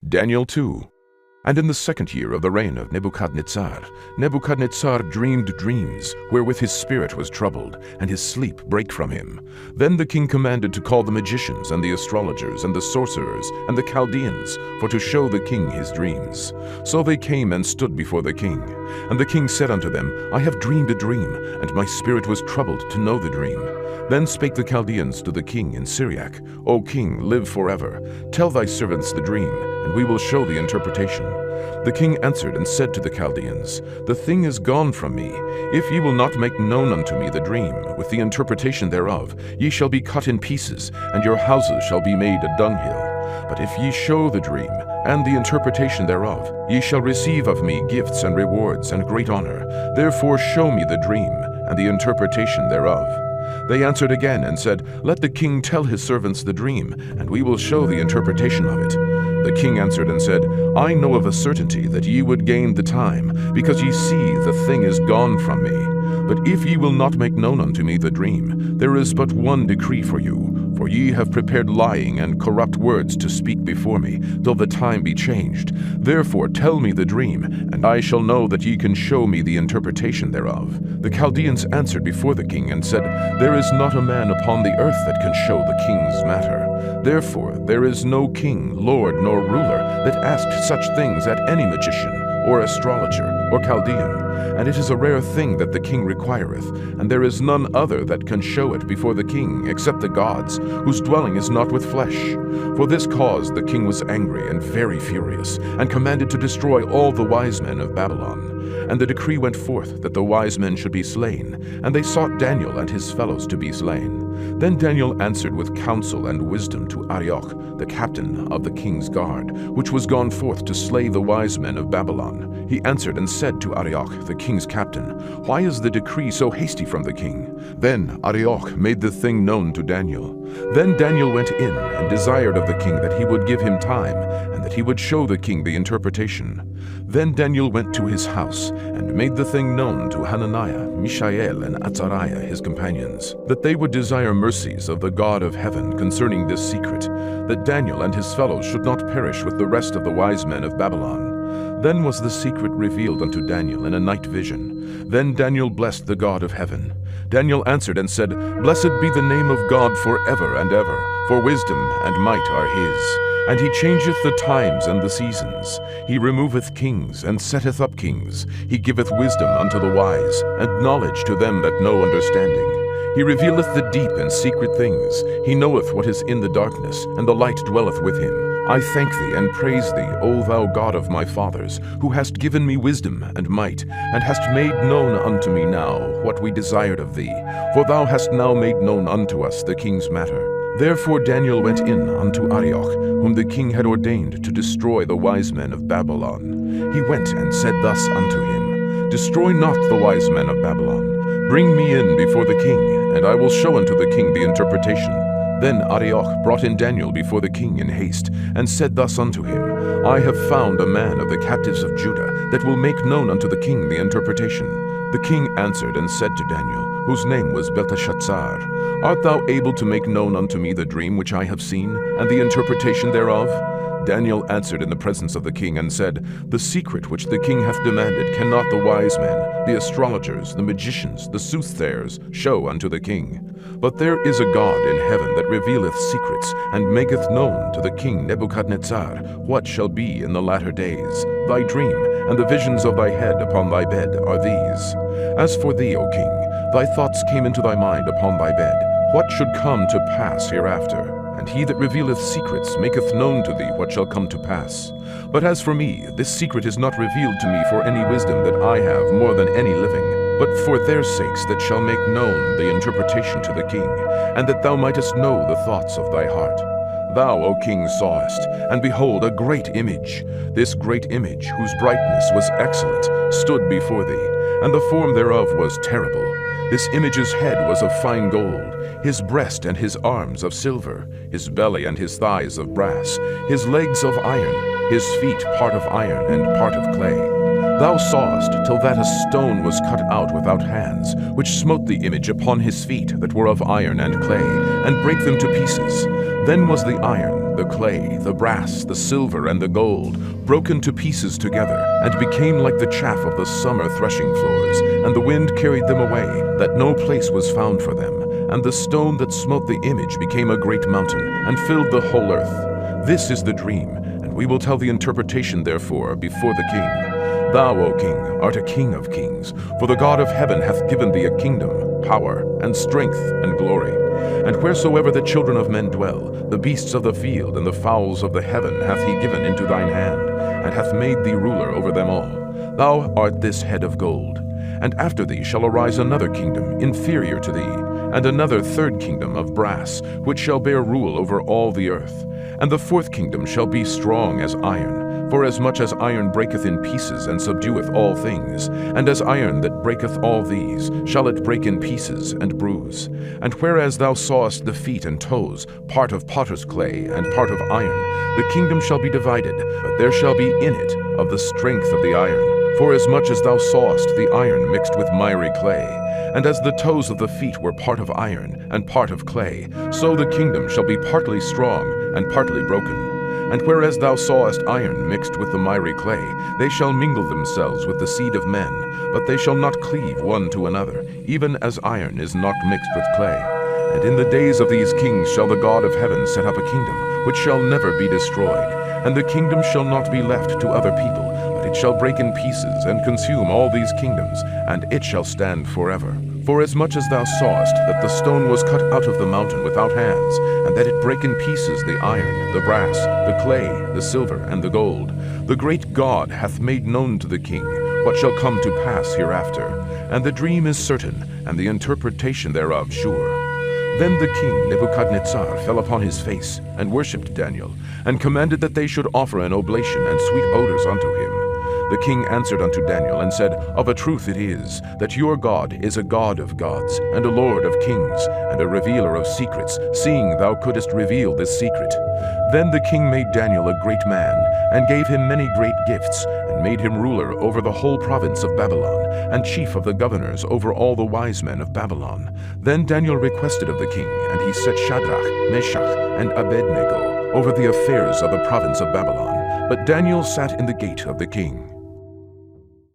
Daniel 2. And in the 2nd year of the reign of Nebuchadnezzar, Nebuchadnezzar dreamed dreams, wherewith his spirit was troubled, and his sleep brake from him. Then the king commanded to call the magicians, and the astrologers, and the sorcerers, and the Chaldeans, for to show the king his dreams. So they came and stood before the king. And the king said unto them, I have dreamed a dream, and my spirit was troubled to know the dream. Then spake the Chaldeans to the king in Syriac, O king, live forever. Tell thy servants the dream, and we will show the interpretation. The king answered and said to the Chaldeans, The thing is gone from me. If ye will not make known unto me the dream, with the interpretation thereof, ye shall be cut in pieces, and your houses shall be made a dunghill. But if ye show the dream, and the interpretation thereof, ye shall receive of me gifts and rewards and great honor. Therefore show me the dream, and the interpretation thereof. They answered again and said, Let the king tell his servants the dream, and we will show the interpretation of it. The king answered and said, I know of a certainty that ye would gain the time, because ye see the thing is gone from me. But if ye will not make known unto me the dream, there is but one decree for you. For ye have prepared lying and corrupt words to speak before me, till the time be changed. Therefore tell me the dream, and I shall know that ye can show me the interpretation thereof. The Chaldeans answered before the king and said, There is not a man upon the earth that can show the king's matter. Therefore there is no king, lord, nor ruler that asked such things at any magician, or astrologer, or Chaldean. And it is a rare thing that the king requireth, and there is none other that can show it before the king, except the gods, whose dwelling is not with flesh. For this cause the king was angry and very furious, and commanded to destroy all the wise men of Babylon. And the decree went forth that the wise men should be slain, and they sought Daniel and his fellows to be slain. Then Daniel answered with counsel and wisdom to Arioch, the captain of the king's guard, which was gone forth to slay the wise men of Babylon. He answered and said to Arioch, the king's captain, Why is the decree so hasty from the king? Then Arioch made the thing known to Daniel. Then Daniel went in and desired of the king that he would give him time, and that he would show the king the interpretation. Then Daniel went to his house, and made the thing known to Hananiah, Mishael, and Azariah his companions, that they would desire mercies of the God of heaven concerning this secret, that Daniel and his fellows should not perish with the rest of the wise men of Babylon. Then was the secret revealed unto Daniel in a night vision. Then Daniel blessed the God of heaven. Daniel answered and said, Blessed be the name of God forever and ever, for wisdom and might are his. And he changeth the times and the seasons. He removeth kings, and setteth up kings. He giveth wisdom unto the wise, and knowledge to them that know understanding. He revealeth the deep and secret things. He knoweth what is in the darkness, and the light dwelleth with him. I thank thee and praise thee, O thou God of my fathers, who hast given me wisdom and might, and hast made known unto me now what we desired of thee. For thou hast now made known unto us the king's matter. Therefore Daniel went in unto Arioch, whom the king had ordained to destroy the wise men of Babylon. He went and said thus unto him, Destroy not the wise men of Babylon. Bring me in before the king, and I will show unto the king the interpretation. Then Arioch brought in Daniel before the king in haste, and said thus unto him, I have found a man of the captives of Judah, that will make known unto the king the interpretation. The king answered and said to Daniel, whose name was Belteshazzar, Art thou able to make known unto me the dream which I have seen, and the interpretation thereof? Daniel answered in the presence of the king and said, The secret which the king hath demanded cannot the wise men, the astrologers, the magicians, the soothsayers show unto the king. But there is a God in heaven that revealeth secrets, and maketh known to the king Nebuchadnezzar what shall be in the latter days. Thy dream and the visions of thy head upon thy bed are these. As for thee, O king, thy thoughts came into thy mind upon thy bed, what should come to pass hereafter? And he that revealeth secrets maketh known to thee what shall come to pass. But as for me, this secret is not revealed to me for any wisdom that I have more than any living, but for their sakes that shall make known the interpretation to the king, and that thou mightest know the thoughts of thy heart. Thou, O king, sawest, and behold, a great image. This great image, whose brightness was excellent, stood before thee, and the form thereof was terrible. This image's head was of fine gold, his breast and his arms of silver, his belly and his thighs of brass, his legs of iron, his feet part of iron and part of clay. Thou sawest till that a stone was cut out without hands, which smote the image upon his feet that were of iron and clay, and brake them to pieces. Then was the iron, the clay, the brass, the silver, and the gold, broken to pieces together, and became like the chaff of the summer threshing floors, and the wind carried them away, that no place was found for them. And the stone that smote the image became a great mountain, and filled the whole earth. This is the dream, and we will tell the interpretation therefore before the king. Thou, O king, art a king of kings, for the God of heaven hath given thee a kingdom, power, and strength, and glory. And wheresoever the children of men dwell, the beasts of the field and the fowls of the heaven hath he given into thine hand, and hath made thee ruler over them all. Thou art this head of gold. And after thee shall arise another kingdom, inferior to thee, and another third kingdom of brass, which shall bear rule over all the earth. And the fourth kingdom shall be strong as iron, for as much as iron breaketh in pieces and subdueth all things, and as iron that breaketh all these, shall it break in pieces and bruise. And whereas thou sawest the feet and toes, part of potter's clay and part of iron, the kingdom shall be divided, but there shall be in it of the strength of the iron. For as much as thou sawest the iron mixed with miry clay, and as the toes of the feet were part of iron and part of clay, so the kingdom shall be partly strong and partly broken. And whereas thou sawest iron mixed with the miry clay, they shall mingle themselves with the seed of men, but they shall not cleave one to another, even as iron is not mixed with clay. And in the days of these kings shall the God of heaven set up a kingdom, which shall never be destroyed. And the kingdom shall not be left to other people, but it shall break in pieces and consume all these kingdoms, and it shall stand forever. For as much as thou sawest that the stone was cut out of the mountain without hands, and that it brake in pieces the iron, the brass, the clay, the silver, and the gold, the great God hath made known to the king what shall come to pass hereafter. And the dream is certain, and the interpretation thereof sure. Then the king Nebuchadnezzar fell upon his face, and worshipped Daniel, and commanded that they should offer an oblation and sweet odors unto him. The king answered unto Daniel, and said, Of a truth it is, that your God is a God of gods, and a Lord of kings, and a revealer of secrets, seeing thou couldest reveal this secret. Then the king made Daniel a great man, and gave him many great gifts, and made him ruler over the whole province of Babylon, and chief of the governors over all the wise men of Babylon. Then Daniel requested of the king, and he set Shadrach, Meshach, and Abednego over the affairs of the province of Babylon. But Daniel sat in the gate of the king.